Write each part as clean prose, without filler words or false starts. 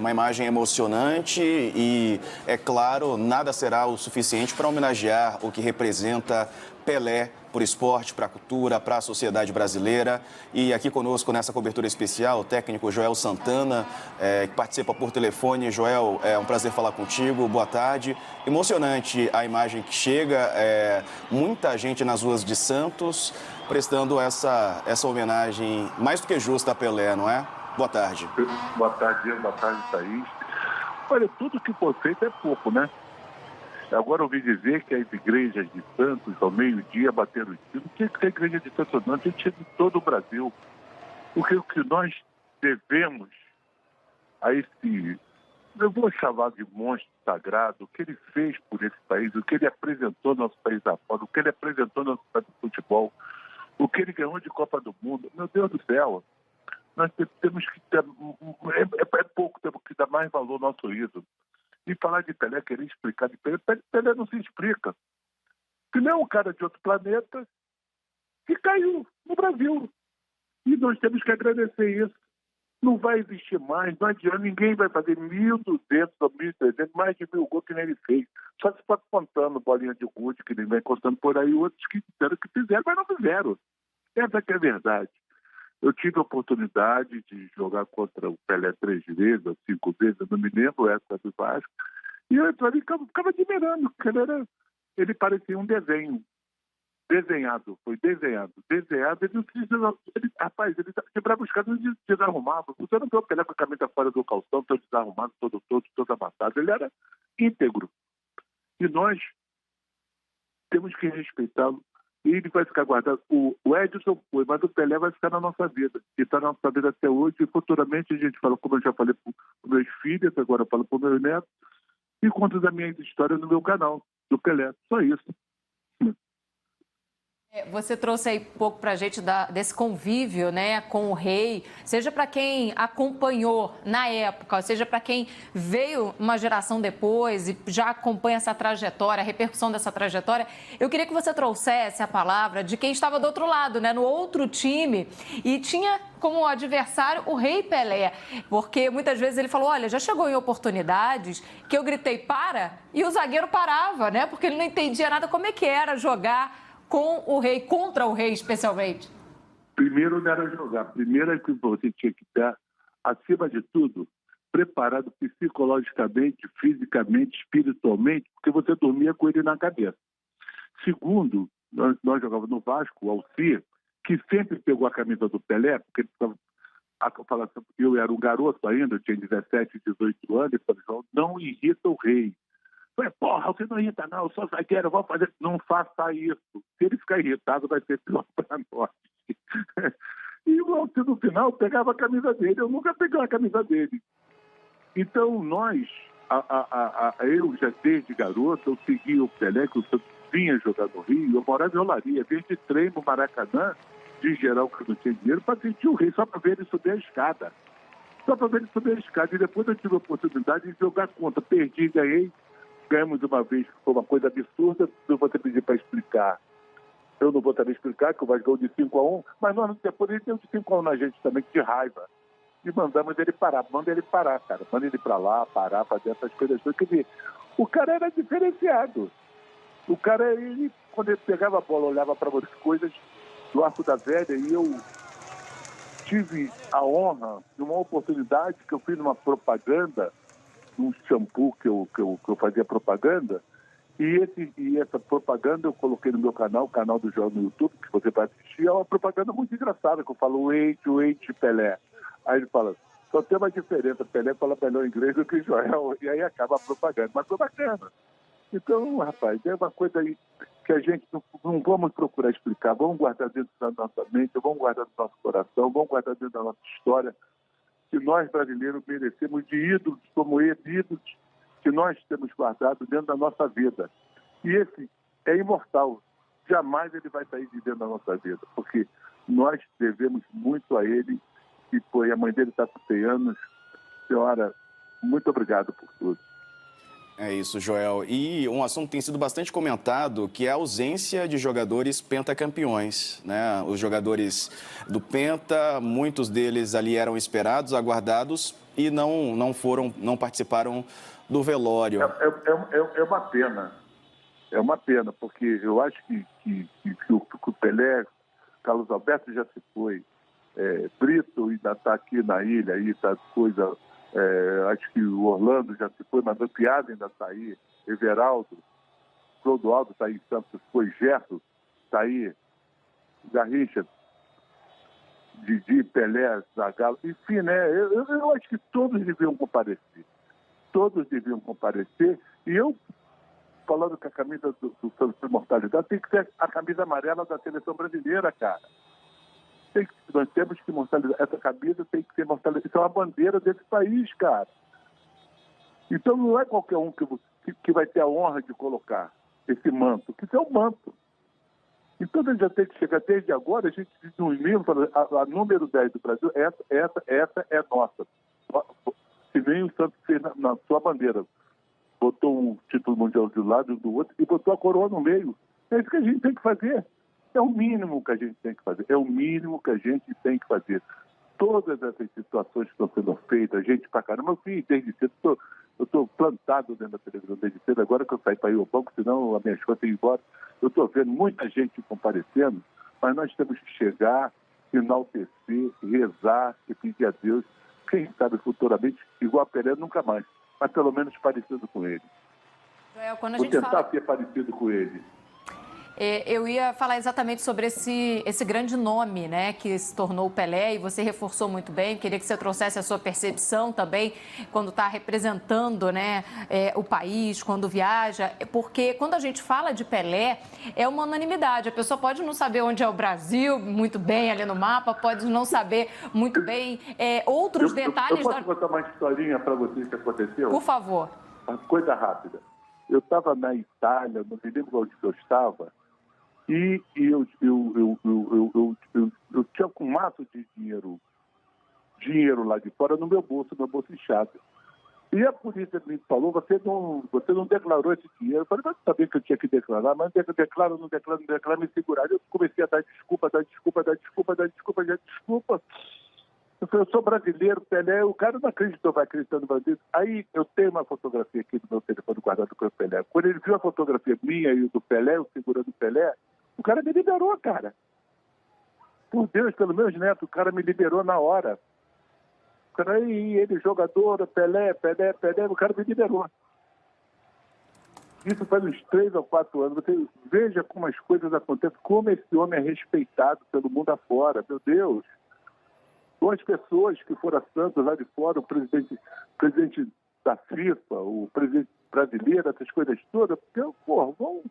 uma imagem emocionante e, é claro, nada será o suficiente para homenagear o que representa Pelé para o esporte, para a cultura, para a sociedade brasileira. E aqui conosco, nessa cobertura especial, o técnico Joel Santana, que participa por telefone. Joel, é um prazer falar contigo, boa tarde. Emocionante a imagem que chega, muita gente nas ruas de Santos prestando essa homenagem mais do que justa a Pelé, não é? Boa tarde. Boa tarde, Thaís. Olha, tudo que foi feito é pouco, né? Agora eu ouvi dizer que as igrejas de Santos, ao meio-dia, bateram o tiro. Não tinha que ser igreja de Santos, não. Tinha que ser de todo o Brasil. Porque o que nós devemos a esse, eu vou chamar de monstro sagrado, o que ele fez por esse país, o que ele apresentou no nosso país da fora, o que ele apresentou no nosso país do futebol, o que ele ganhou de Copa do Mundo. Meu Deus do céu, nós temos que ter, é pouco, temos que dar mais valor ao nosso ídolo. E falar de Pelé, querer explicar de Pelé, Pelé não se explica. Pelé é um cara de outro planeta que caiu no Brasil. E nós temos que agradecer isso. Não vai existir mais, não adianta, ninguém vai fazer 1.200 ou 1.300, mais de 1.000 gols que nem ele fez. Só se for contando bolinha de gude, que ele vem contando por aí, outros que disseram que fizeram, mas não fizeram. Essa que é a verdade. Eu tive a oportunidade de jogar contra o Pelé 3 vezes, ou 5 vezes, eu não me lembro essa do Vasco, e eu ali ficava admirando, porque ele parecia um desenho, foi desenhado, rapaz, ele quebrava os caras e desarrumava. Você não vê o Pelé com a camisa fora do calção, todo desarrumado, todo amassado, ele era íntegro. E nós temos que respeitá-lo. E ele vai ficar guardado. O Edson foi, mas o Pelé vai ficar na nossa vida. E está na nossa vida até hoje. E futuramente a gente fala, como eu já falei para os meus filhos, agora eu falo para os meus netos, e conto da minha história no meu canal, do Pelé. Só isso. Você trouxe aí um pouco para a gente desse convívio, né, com o rei, seja para quem acompanhou na época, seja para quem veio uma geração depois e já acompanha essa trajetória, a repercussão dessa trajetória. Eu queria que você trouxesse a palavra de quem estava do outro lado, né, no outro time, e tinha como adversário o rei Pelé, porque muitas vezes ele falou, olha, já chegou em oportunidades que eu gritei para e o zagueiro parava, né, porque ele não entendia nada como é que era jogar com o rei, contra o rei especialmente? Primeiro não era jogar. Primeiro é que você tinha que estar, acima de tudo, preparado psicologicamente, fisicamente, espiritualmente, porque você dormia com ele na cabeça. Segundo, nós jogávamos no Vasco, o Alcir, que sempre pegou a camisa do Pelé, porque ele falava, eu era um garoto ainda, eu tinha 17, 18 anos, ele falou, não irrita o rei. Falei, porra, você não irrita não, eu sou zagueiro, eu vou fazer... Não faça isso. Se ele ficar irritado, vai ser pior para nós. E o Alcir, no final, pegava a camisa dele. Eu nunca peguei a camisa dele. Então, nós, eu já desde garoto, eu seguia o Pelé, que o Santos vinha jogar no Rio, eu morava em Olaria, desde treino no Maracanã, de geral, que eu não tinha dinheiro, para sentir o rei, só para ver ele subir a escada. Só para ver ele subir a escada. E depois eu tive a oportunidade de jogar contra. Perdi, ganhei. Ganhamos uma vez, que foi uma coisa absurda, eu vou te pedir para explicar. Eu não vou também explicar, que o Vasco ganhou de 5-1, mas nós depois ele deu de 5-1 na gente também, de raiva. E mandamos ele parar. Manda ele parar, cara. Manda ele para lá, parar, fazer essas coisas. Quer dizer, o cara era diferenciado. O cara, ele, quando ele pegava a bola, olhava para as coisas do Arco da Velha, e eu tive a honra de uma oportunidade que eu fiz numa propaganda, um shampoo que eu fazia propaganda, e essa propaganda eu coloquei no meu canal, o canal do Joel no YouTube, que você vai assistir, é uma propaganda muito engraçada, que eu falo, wait, Pelé. Aí ele fala, só tem uma diferença, Pelé fala melhor inglês do que Joel, e aí acaba a propaganda, mas foi bacana. Então, rapaz, é uma coisa aí que a gente não vamos procurar explicar, vamos guardar dentro da nossa mente, vamos guardar no nosso coração, vamos guardar dentro da nossa história, que nós brasileiros merecemos de ídolos como esse, ídolos que nós temos guardado dentro da nossa vida. E esse é imortal. Jamais ele vai sair de dentro da nossa vida, porque nós devemos muito a ele, e foi, a mãe dele está com 100 anos. Senhora, muito obrigado por tudo. É isso, Joel. E um assunto que tem sido bastante comentado, que é a ausência de jogadores pentacampeões, né? Os jogadores do Penta, muitos deles ali eram esperados, aguardados, e não participaram do velório. É uma pena. É uma pena, porque eu acho que o Pelé, Carlos Alberto já se foi, Brito ainda está aqui na ilha, aí tá coisa, acho que o Orlando já se foi, mas o Piada ainda está aí, Everaldo, Clodoaldo está aí em Santos, foi Gerson, está aí, Garrincha, Didi, Pelé, Zagallo, enfim, né? Eu acho que todos deviam comparecer. Todos deviam comparecer. E eu, falando que a camisa do Santos Imortalidade tem que ser a camisa amarela da seleção brasileira, cara. Nós temos que imortalizar. Essa camisa tem que ser imortalizada. Isso é uma bandeira desse país, cara. Então não é qualquer um que vai ter a honra de colocar esse manto, que isso é um manto. Então, a gente já tem que chegar desde agora, a gente diz no e-mail, a número 10 do Brasil, essa é nossa. Se nem o Santos fez na sua bandeira, botou um título mundial de um lado e do outro e botou a coroa no meio. É isso que a gente tem que fazer. É o mínimo que a gente tem que fazer. É o mínimo que a gente tem que fazer. Todas essas situações que estão sendo feitas, gente pra caramba, eu fiz desde cedo, eu estou plantado dentro da televisão desde cedo, agora que eu saí para ir ao banco, senão as minhas contas iam embora. Eu estou vendo muita gente comparecendo, mas nós temos que chegar, enaltecer, rezar e pedir a Deus, quem sabe futuramente, igual a Pelé, nunca mais, mas pelo menos parecido com ele. Joel, quando a Vou gente tentar fala... ser parecido com ele. Eu ia falar exatamente sobre esse grande nome, né, que se tornou o Pelé, e você reforçou muito bem. Queria que você trouxesse a sua percepção também quando está representando, né, o país, quando viaja, porque quando a gente fala de Pelé, é uma unanimidade. A pessoa pode não saber onde é o Brasil muito bem ali no mapa, pode não saber muito bem outros detalhes. Eu posso contar uma historinha para vocês que aconteceu? Por favor. Uma coisa rápida. Eu estava na Itália, não me lembro onde eu estava, e eu tinha com um maço de dinheiro lá de fora no meu bolso inchado. E a polícia me falou, você não declarou esse dinheiro. Eu falei, mas eu sabia que eu tinha que declarar, mas não declaro, me seguraram. Eu comecei a dar desculpa. Eu falei, eu sou brasileiro, Pelé, o cara não acreditou, vai acreditando no Brasil. Aí eu tenho uma fotografia aqui do meu telefone guardado com o Pelé. Quando ele viu a fotografia minha e do Pelé, eu segurando o Pelé, o cara me liberou, cara. Por Deus, pelos meus netos, o cara me liberou na hora. O cara, aí, ele, jogador, Pelé, o cara me liberou. Isso faz uns 3 ou 4 anos. Você veja como as coisas acontecem, como esse homem é respeitado pelo mundo afora. Meu Deus. Ou as pessoas que foram a Santos lá de fora, o presidente da FIFA, o presidente brasileiro, essas coisas todas, porque, porra, vamos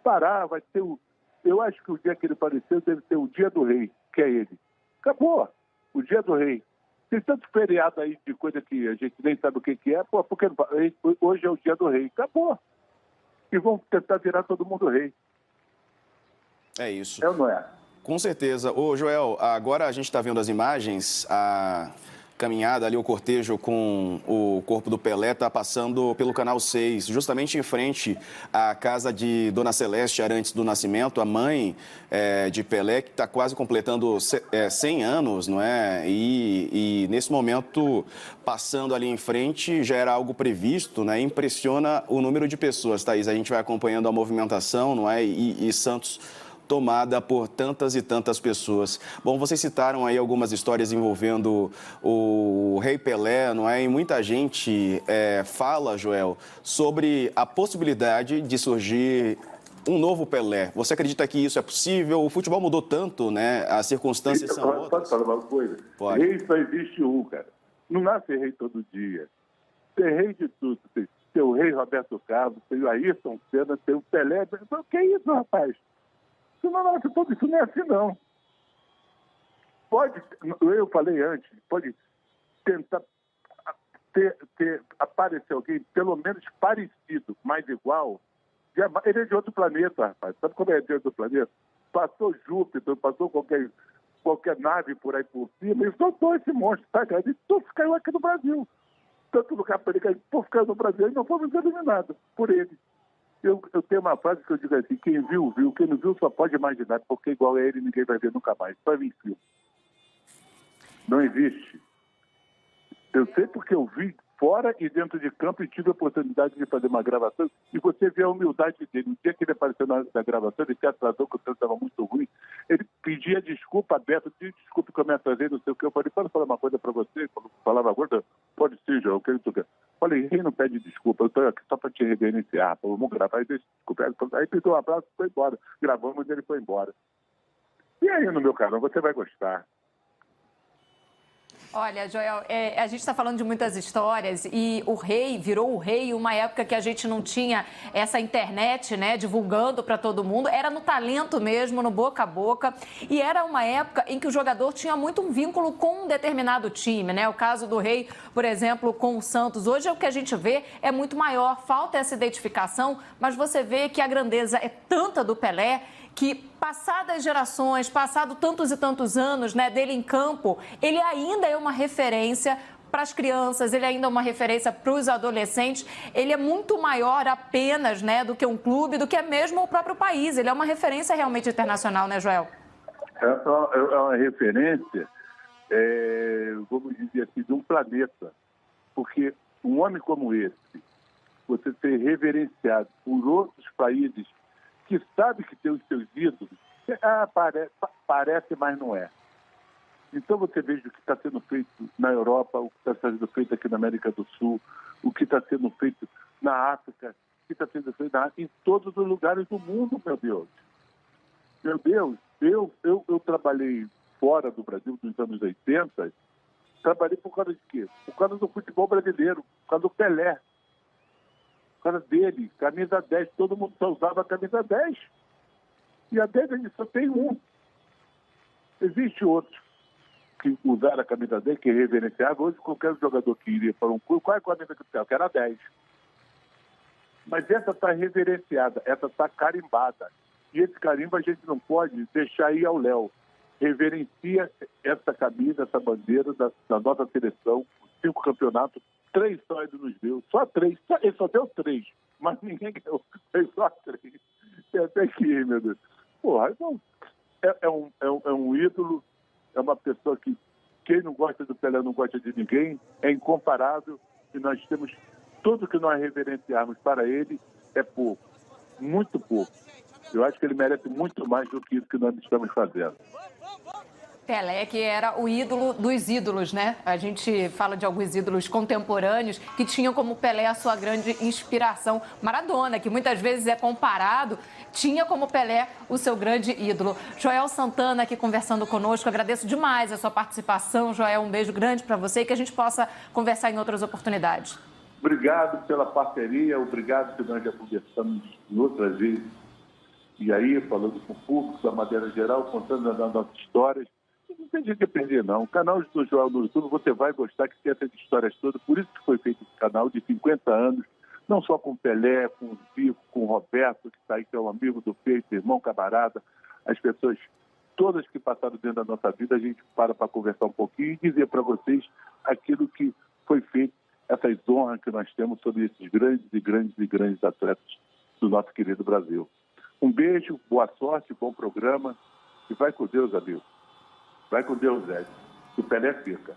parar, vai ter o... Eu acho que o dia que ele apareceu deve ter o Dia do Rei, que é ele. Acabou, o Dia do Rei. Tem tanto feriado aí de coisa que a gente nem sabe o que é, pô, porque hoje é o Dia do Rei. Acabou. E vão tentar virar todo mundo rei. É isso. É ou não é? Com certeza. Ô, Joel, agora a gente está vendo as imagens, a caminhada ali, o cortejo com o corpo do Pelé está passando pelo Canal 6, justamente em frente à casa de Dona Celeste Arantes do Nascimento, a mãe de Pelé, que está quase completando 100 anos, não é? E nesse momento, passando ali em frente, já era algo previsto, né? Impressiona o número de pessoas, Thaís. A gente vai acompanhando a movimentação, não é? E Santos tomada por tantas e tantas pessoas. Bom, vocês citaram aí algumas histórias envolvendo o Rei Pelé, não é? E muita gente fala, Joel, sobre a possibilidade de surgir um novo Pelé. Você acredita que isso é possível? O futebol mudou tanto, né? As circunstâncias são outras. Posso falar uma coisa? Pode. Rei só existe um, cara. Não nasce rei todo dia. Tem rei de tudo. Tem o rei Roberto Carlos, tem o Ayrton Senna, tem o Pelé. O que é isso, rapaz? Isso não é assim, não. Pode, eu falei antes, pode tentar aparecer alguém, pelo menos parecido, mais igual. Ele é de outro planeta, rapaz. Sabe como é de outro planeta? Passou Júpiter, passou qualquer nave por aí por cima e soltou esse monstro, tá, cara? E tudo caiu aqui no Brasil. Tanto lugar para ele cair, por ficar no Brasil, e não fomos eliminados por ele. Eu tenho uma frase que eu digo assim, quem viu, viu. Quem não viu só pode imaginar, porque igual a ele ninguém vai ver nunca mais. Só vir filme. Não existe. Eu sei porque eu vi fora e dentro de campo e tive a oportunidade de fazer uma gravação. E você vê a humildade dele. No dia que ele apareceu na gravação, ele se atrasou, porque o tempo estava muito ruim. Ele pedia desculpa aberta, desculpe que eu me atrasei, não sei o que. Eu falei, pode falar uma coisa para você? Falava agora, pode ser, João, o que ele tu quer. Falei, rei não pede desculpa, eu estou aqui só para te reverenciar. Falei, vamos gravar e deixa desculpa. Aí pediu um abraço e foi embora. Gravamos e ele foi embora. E aí, no meu canal, você vai gostar. Olha, Joel, a gente está falando de muitas histórias e o Rei virou o Rei uma época que a gente não tinha essa internet, né, divulgando para todo mundo. Era no talento mesmo, no boca a boca. E era uma época em que o jogador tinha muito um vínculo com um determinado time, né? O caso do Rei, por exemplo, com o Santos. Hoje o que a gente vê é muito maior, falta essa identificação, mas você vê que a grandeza é tanta do Pelé que, passadas gerações, passado tantos e tantos anos, né, dele em campo, ele ainda é uma referência para as crianças, ele ainda é uma referência para os adolescentes. Ele é muito maior apenas, né, do que um clube, do que mesmo o próprio país. Ele é uma referência realmente internacional, né, Joel? É uma referência, vamos dizer assim, de um planeta. Porque um homem como esse, você ser reverenciado por outros países que sabe que tem os seus ídolos, parece, mas não é. Então você veja o que está sendo feito na Europa, o que está sendo feito aqui na América do Sul, o que está sendo feito na África, o que está sendo feito em todos os lugares do mundo, meu Deus. Meu Deus, eu trabalhei fora do Brasil nos anos 80, trabalhei por causa de quê? Por causa do futebol brasileiro, por causa do Pelé. Por causa dele, camisa 10, todo mundo só usava a camisa 10. E a 10 a gente só tem um. Existe outro que usaram a camisa 10, que reverenciava. Hoje, qualquer jogador que iria para um clube, qual é a camisa que eu quero? A 10. Mas essa está reverenciada, essa está carimbada. E esse carimbo a gente não pode deixar ir ao léu. Reverencia essa camisa, essa bandeira da nossa seleção, 5 campeonatos, 3 só ele nos deu, só 3, ele só deu 3, mas ninguém ganhou, foi só 3. E até que, meu Deus, porra, então, é um ídolo, é uma pessoa que quem não gosta do Pelé não gosta de ninguém, é incomparável, e nós temos tudo que nós reverenciarmos para ele é pouco, muito pouco. Eu acho que ele merece muito mais do que isso que nós estamos fazendo. Pelé, que era o ídolo dos ídolos, né? A gente fala de alguns ídolos contemporâneos que tinham como Pelé a sua grande inspiração. Maradona, que muitas vezes é comparado, tinha como Pelé o seu grande ídolo. Joel Santana aqui conversando conosco. Agradeço demais a sua participação, Joel. Um beijo grande para você e que a gente possa conversar em outras oportunidades. Obrigado pela parceria, obrigado que nós já conversamos em outras vezes. E aí, falando com o público, da maneira geral, contando as nossas histórias. Não tem jeito de perder, não. O canal do Joel no YouTube, você vai gostar, que tem essas histórias todas. Por isso que foi feito esse canal de 50 anos, não só com o Pelé, com o Zico, com o Roberto, que está aí, que é um amigo do peito, irmão, camarada. As pessoas, todas que passaram dentro da nossa vida, a gente para conversar um pouquinho e dizer para vocês aquilo que foi feito, essas honras que nós temos sobre esses grandes atletas do nosso querido Brasil. Um beijo, boa sorte, bom programa e vai com Deus, amigo. Vai com Deus, Zé. O Pelé fica.